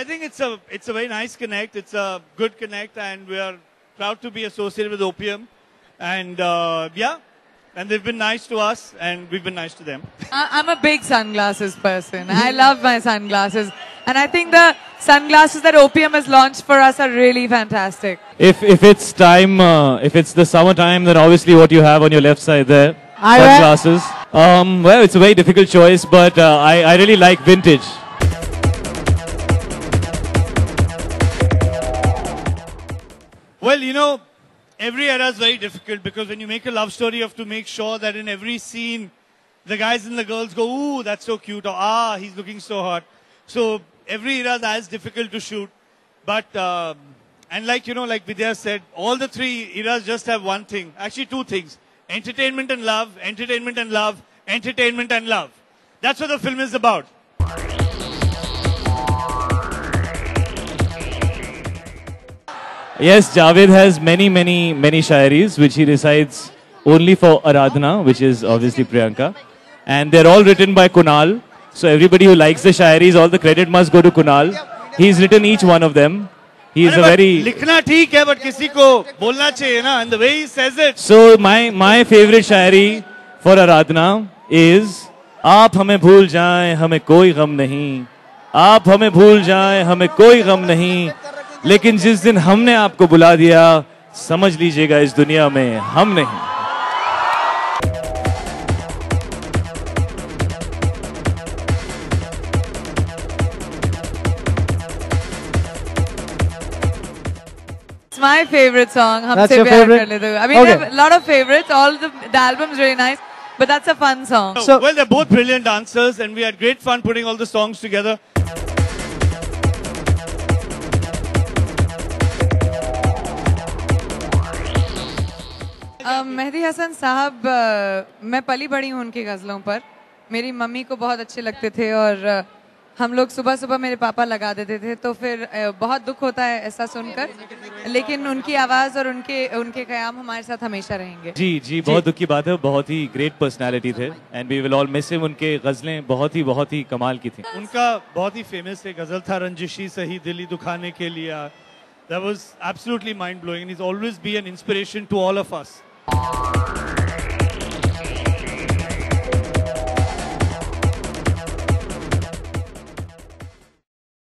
think it's a very nice connect. It's a good connect, and we are proud to be associated with Opium. And and they've been nice to us, and we've been nice to them. I'm a big sunglasses person. I love my sunglasses, and I think the sunglasses that Opium has launched for us are really fantastic. If it's time, if it's the summertime, then obviously what you have on your left side there, sunglasses. Well, it's a very difficult choice, but I really like vintage. Well, you know, every era is very difficult because when you make a love story, you have to make sure that in every scene, the guys and the girls go, ooh, that's so cute, or ah, he's looking so hot. So every era is as difficult to shoot. But, and like, you know, like Vidya said, all the three eras just have one thing, actually two things. Entertainment and love, entertainment and love, entertainment and love. That's what the film is about. Yes, Javed has many shairis which he recites only for Aradhana, which is obviously Priyanka. And they're all written by Kunal. So everybody who likes the shairis, all the credit must go to Kunal. He's written each one of them. He is a very... लिखना ठीक है, but किसी को बोलना चाहिए ना, and the way he says it. So my favorite Shayari for Aradhana is आप हमें भूल जाएं हमें कोई गम नहीं, आप हमें भूल जाएं हमें कोई गम नहीं, लेकिन जिस दिन हमने आपको बुला दिया समझ लीजिएगा इस दुनिया में हम नहीं. It's my favorite song. That's your favorite? I mean, okay. I have a lot of favorites. All the album's really nice, but that's a fun song. So, well, they're both brilliant dancers, and we had great fun putting all the songs together. Mehdi Hasan साहब, मैं पली बड़ी हूँ उनकी गज़लों पर. मेरी mummy को बहुत अच्छे लगते थे और हम लोग सुबह सुबह मेरे पापा लगा देते थे, तो फिर बहुत दुख होता है ऐसा सुनकर, लेकिन उनकी आवाज़ और उनके क़याम हमारे साथ हमेशा रहेंगे. जी बहुत दुख की बात है. बहुत ही ग्रेट पर्सनालिटी थे and we will all miss him. उनके गज़लें बहुत ही कमाल की थी. उनका बहुत ही फेमस एक गज़ल था, रंजिशी सही दिली दुखाने के लिए. That was absolutely mind blowing, and he's always be an inspiration to all of us.